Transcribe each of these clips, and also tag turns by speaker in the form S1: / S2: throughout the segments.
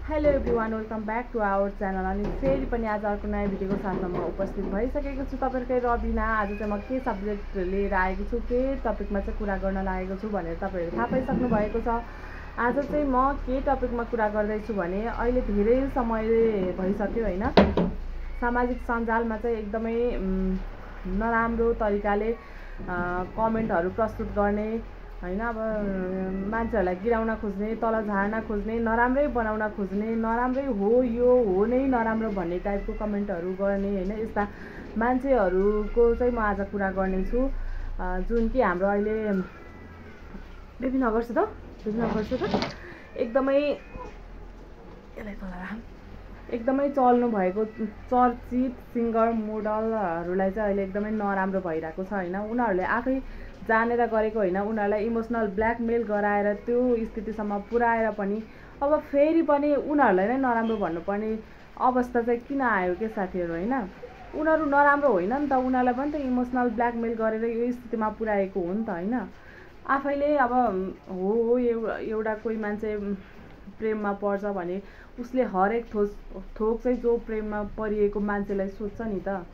S1: Hello everyone, welcome back to our channel. अनि फेरि पनि आज अर्को नयाँ भिडियोको साथमा म उपस्थित भइसकेको छु तपाईँहरूकै रबिना। आज चाहिँ म के सब्जेक्ट लिएर आएको छु, के टपिकमा चाहिँ कुरा गर्न लागेको छु भनेर तपाईँहरू थाहा पाइसक्नु भएको छ। आज चाहिँ म के टपिकमा कुरा गर्दैछु भने अहिले धेरै समय भइसक्यो होइन, सामाजिक सञ्जालमा चाहिँ एकदमै नराम्रो तरिकाले कमेन्टहरू प्रस्तुत गर्ने होइन, अब मान्छेहरूलाई गिराउन खोज्ने, तल झार्न खोज्ने, नराम्रै बनाउन खोज्ने, नराम्रै हो यो हो नै नराम्रो भन्ने टाइपको कमेन्टहरू गर्ने होइन, यस्ता मान्छेहरूको चाहिँ म आज कुरा गर्नेछु। जुन कि हाम्रो अहिले बेबी नगर्छु त एकदमै यसलाई तल एकदमै चल्नु भएको चर्चित सिङ्गर मोडलहरूलाई चाहिँ अहिले एकदमै नराम्रो भइरहेको छ होइन। उनीहरूले आफै जानेर गरेको होइन, उनीहरूलाई इमोसनल ब्ल्याकमेल गराएर त्यो स्थितिसम्म पुर्याएर पनि अब फेरि पनि उनीहरूलाई नै नराम्रो भन्नुपर्ने अवस्था चाहिँ किन आयो के साथीहरू होइन। उनीहरू नराम्रो होइन नि त, उनीहरूलाई पनि त इमोसनल ब्ल्याकमेल गरेर यो स्थितिमा पुर्याएको हो नि त होइन। आफैले अब हो एउटा कोही मान्छे प्रेममा पर्छ भने उसले हरेक थोक चाहिँ जो प्रेममा परिएको मान्छेलाई सोध्छ नि त।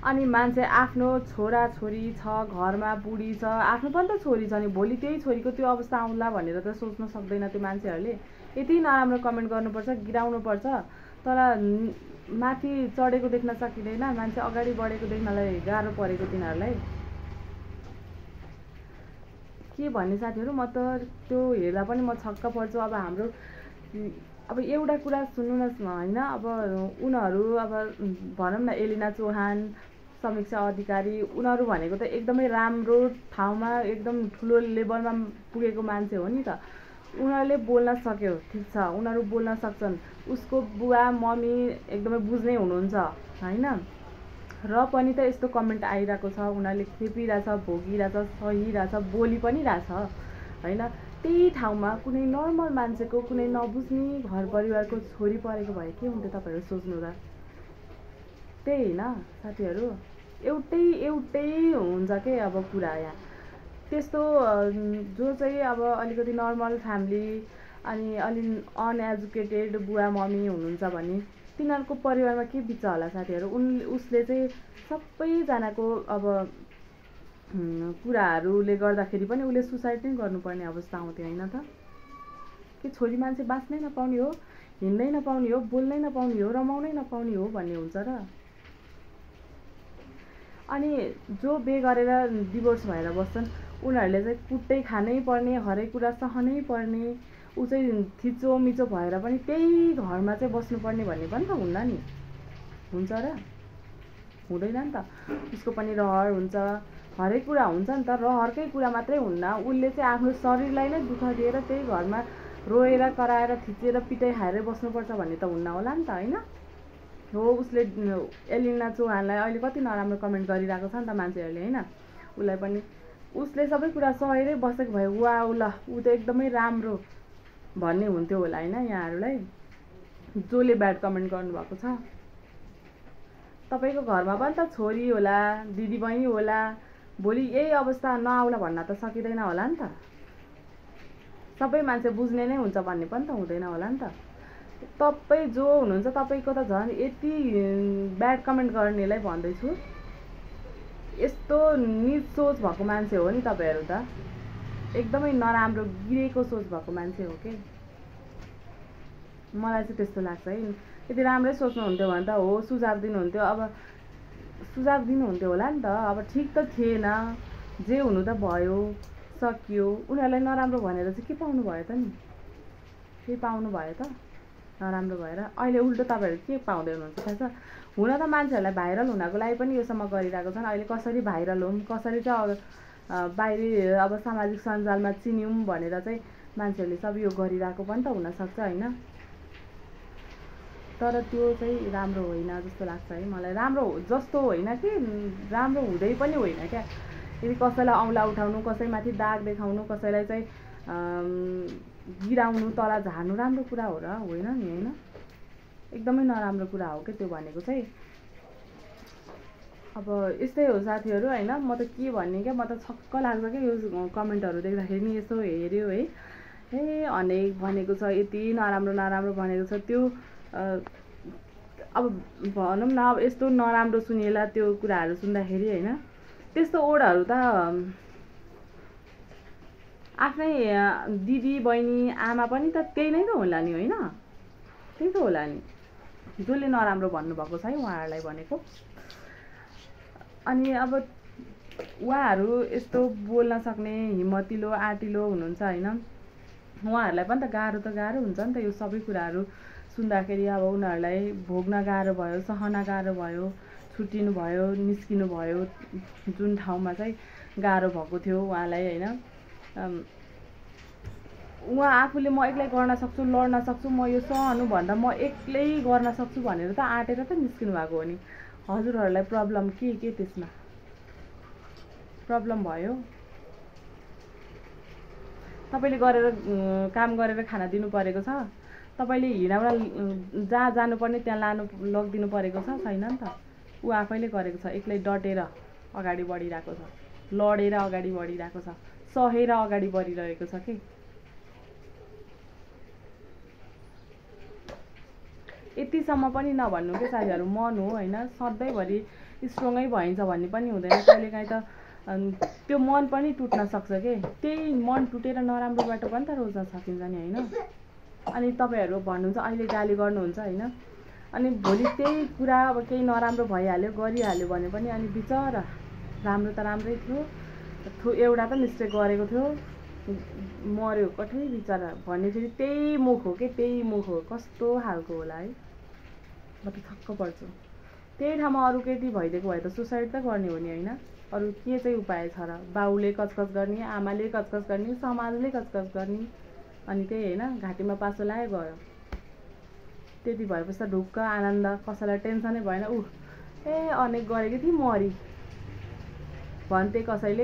S1: अनि मान्छे आफ्नो छोरा छोरी छ, घरमा बुढी छ, आफ्नो पनि त छोरी छ नि, भोलि त्यही छोरीको त्यो अवस्था आउला भनेर त सोच्न सक्दैन त्यो मान्छेहरूले। यति नराम्रो कमेन्ट गर्नुपर्छ, गिराउनुपर्छ, तर माथि चढेको देख्न सकिँदैन, मान्छे अगाडि बढेको देख्नलाई गाह्रो परेको तिनीहरूलाई। के भन्ने साथीहरू, म त त्यो हेर्दा पनि म छक्क पर्छु। अब एउटा कुरा सुन्नु न होइन, अब उनीहरू अब भनौँ न एलिना चौहान, समीक्षा अधिकारी, उनीहरू भनेको त एकदमै राम्रो ठाउँमा एकदम ठुलो लेभलमा पुगेको मान्छे हो नि त। उनीहरूले बोल्न सक्यो, ठिक छ, उनीहरू बोल्न सक्छन्, उसको बुवा मम्मी एकदमै बुझ्ने हुनुहुन्छ होइन, र पनि त यस्तो कमेन्ट आइरहेको छ, उनीहरूले खेपिरहेछ, भोगिरहेछ, सहिरहेछ, बोली पनि रहेछ होइन। त्यही ठाउँमा कुनै नर्मल मान्छेको, कुनै नबुझ्ने घर परिवारको छोरी परेको भए के हुन्थ्यो तपाईँहरू सोच्नु त। त्यही होइन साथीहरू, एउटै हुन्छ के अब कुरा यहाँ। त्यस्तो जो चाहिँ अब अलिकति नर्मल फ्यामिली अनि अलि अनएजुकेटेड बुवा मम्मी हुनुहुन्छ भने तिनीहरूको परिवारमा के बित्छ होला साथीहरू। उसले चाहिँ सबैजनाको अब कुराहरूले गर्दाखेरि पनि उसले सुसाइड नै गर्नुपर्ने अवस्था आउँथ्यो होइन त। कि छोरी मान्छे बाँच्नै नपाउने हो, हिँड्नै नपाउने हो, बोल्नै नपाउने हो, रमाउनै नपाउने हो भन्ने हुन्छ र। अनि जो बे गरेर डिभोर्स भएर बस्छन् उनीहरूले चाहिँ कुट्टै खानै पर्ने, हरेक कुरा सहनै पर्ने, ऊ चाहिँ थिचो मिचो भएर पनि त्यही घरमा चाहिँ बस्नुपर्ने भन्ने पनि त हुन्न नि, हुन्छ र, हुँदैन नि त। उसको पनि रहर हुन्छ, हरेक कुरा हुन्छ नि त, रहरकै कुरा मात्रै हुन्न। उसले चाहिँ आफ्नो शरीरलाई नै दुःख दिएर त्यही घरमा रोएर कराएर थिचेर पिटाइ खाएर बस्नुपर्छ भन्ने त हुन्न होला नि त होइन। हो, उसले एलिना चौहानलाई अहिले कति नराम्रो कमेन्ट गरिरहेको छ नि त मान्छेहरूले होइन। उसलाई पनि उसले सबै कुरा सहेरै बसेको भए वा ल ऊ त एकदमै राम्रो भन्ने हुन्थ्यो होला होइन। यहाँहरूलाई जसले ब्याड कमेन्ट गर्नुभएको छ, तपाईँको घरमा पनि त छोरी होला, दिदी बहिनी होला, भोलि यही अवस्था नआउला भन्न त सकिँदैन होला नि त। सबै मान्छे बुझ्ने नै हुन्छ भन्ने पनि त हुँदैन होला नि त। तपाईँ जो हुनुहुन्छ तपाईँको त झन् यति ब्याड कमेन्ट गर्नेलाई भन्दैछु, यस्तो निज सोच भएको मान्छे हो नि तपाईँहरू त, एकदमै नराम्रो गिरेको सोच भएको मान्छे हो कि। मलाई चाहिँ त्यस्तो लाग्छ है। यदि राम्रै सोच्नुहुन्थ्यो भने त हो सुझाव दिनुहुन्थ्यो, अब सुझाव दिनुहुन्थ्यो होला नि त। अब ठिक त थिएन, जे हुनु त भयो, सकियो। उनीहरूलाई नराम्रो भनेर चाहिँ के पाउनु भयो त नि, के पाउनु भयो त नराम्रो भएर। अहिले उल्टो तपाईँहरू के पाउँदै हुनुहुन्छ थाहा छ। हुन त मान्छेहरूलाई भाइरल हुनको लागि पनि योसम्म गरिरहेको छन्। अहिले कसरी भाइरल हौँ, कसरी चाहिँ बाहिरी अब सामाजिक सञ्जालमा चिन्यौँ भनेर चाहिँ मान्छेहरूले सब यो गरिरहेको पनि त हुनसक्छ होइन। तर त्यो चाहिँ राम्रो होइन जस्तो लाग्छ है मलाई। राम्रो जस्तो होइन कि राम्रो हुँदै पनि होइन क्या। यदि कसैलाई औँला उठाउनु, कसैमाथि दाग देखाउनु, कसैलाई चाहिँ गिराउनु, तल झार्नु राम्रो कुरा हो र, होइन नि होइन। एकदमै नराम्रो कुरा हो क्या त्यो भनेको चाहिँ। अब यस्तै हो साथीहरू होइन। म त के भन्ने क्या, म त छक्क लाग्छ क्या यो कमेन्टहरू देख्दाखेरि नि। यसो हेऱ्यो है, अनेक भनेको छ, यति नराम्रो नराम्रो भनेको छ। त्यो अब भनौँ न, अब यस्तो नराम्रो सुनेला त्यो कुराहरू सुन्दाखेरि होइन। त्यस्तो ओडहरू त आफ्नै दिदी बहिनी आमा पनि त त्यही नै त होला नि, होइन? त्यही त होला नि जसले नराम्रो भन्नुभएको छ है उहाँहरूलाई भनेको। अनि अब उहाँहरू यस्तो बोल्न सक्ने हिम्मतिलो आँटिलो हुनुहुन्छ होइन। उहाँहरूलाई पनि त गाह्रो हुन्छ नि त यो सबै कुराहरू सुन्दाखेरि। अब उनीहरूलाई भोग्न गाह्रो भयो, सहन गाह्रो भयो, छुट्टिनु भयो, निस्किनु भयो जुन ठाउँमा चाहिँ गाह्रो भएको थियो उहाँलाई होइन। उहाँ आफूले म एक्लै गर्न सक्छु, लड्न सक्छु, म यो सहनु भन्दा म एक्लै गर्न सक्छु भनेर त आँटेर त निस्किनु भएको हो नि। हजुरहरूलाई प्रब्लम के त्यसमा प्रब्लम भयो? तपाईँले गरेर काम गरेर खाना दिनु परेको छ, तपाईँले हिँडाउन जहाँ जानुपर्ने त्यहाँ लगिदिनु परेको छ, छैन नि त। ऊ आफैले गरेको छ, एक्लै डटेर अगाडि बढिरहेको छ, लडेर अगाडि बढिरहेको छ, सहेर अगाडि बढिरहेको छ कि। यतिसम्म पनि नभन्नु के साथीहरू, मन हो होइन। सधैँभरि स्ट्रङै भइन्छ भन्ने पनि हुँदैन। कहिलेकाहीँ त त्यो मन पनि टुट्न सक्छ के। त्यही मन टुटेर नराम्रो बाटो पनि त रोज्न सकिन्छ नि, होइन? अनि तपाईँहरू भन्नुहुन्छ अहिले गाली गर्नुहुन्छ होइन। अनि भोलि त्यही कुरा अब केही नराम्रो भइहाल्यो गरिहाल्यो भने पनि अनि बिचरा राम्रो त राम्रै थियो, एउटा त मिस्टेक गरेको थियो, मर्यो कठै बिचरा भन्ने फेरि त्यही मुख हो कि, त्यही मुख हो। कस्तो खालको होला है, म त छक्क पर्छु। त्यही ठाउँमा अरू केटी भइदिएको भए त सुसाइड त गर्ने हो नि, होइन? अरू के चाहिँ उपाय छ र? बाउले कचकच गर्ने, आमाले कचकच गर्ने, समाजले कचकच गर्ने, अनि त्यही होइन घाँटीमा पासो लायो गयो। त्यति भएपछि त ढुक्क आनन्द, कसैलाई टेन्सनै भएन। अनेक गरेकी थिएँ मरी भन्थे कसैले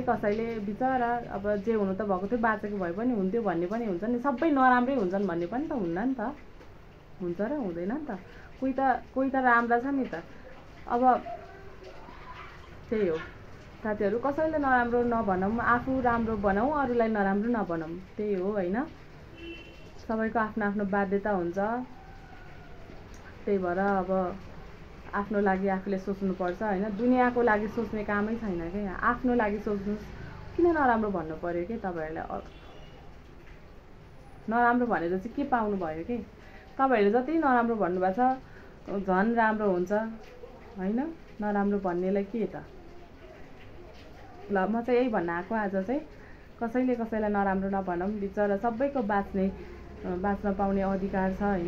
S1: बिचरा। अब जे हुनु त भएको थियो, बाँचेको भए पनि हुन्थ्यो भन्ने पनि हुन्छ नि। सबै नराम्रै हुन्छन् भन्ने पनि त हुन्न नि त, हुन्छ र हुँदैन नि त। कोही त राम्रा छ नि त। अब त्यही हो साथीहरू, कसैले नराम्रो नभनौँ, आफू राम्रो बनाऊ, अरूलाई नराम्रो नभनौँ, त्यही हो होइन। सबैको आफ्नो आफ्नो बाध्यता हुन्छ। त्यही भएर अब आफ्नो लागि आफूले सोच्नुपर्छ होइन। दुनियाँको लागि सोच्ने कामै छैन क्या, आफ्नो लागि सोच्नुहोस्। किन नराम्रो भन्नु पर्यो कि तपाईँहरूलाई? नराम्रो भनेर चाहिँ के पाउनु भयो कि? तपाईँहरूले जति नराम्रो भन्नुभएको छ झन् राम्रो हुन्छ होइन। नराम्रो भन्नेलाई के त। ल म चाहिँ यही भन्न आएको आज चाहिँ, कसैले कसैलाई नराम्रो नभनौँ। बिचरा सबैको बाँच्न पाउने अधिकार छ होइन।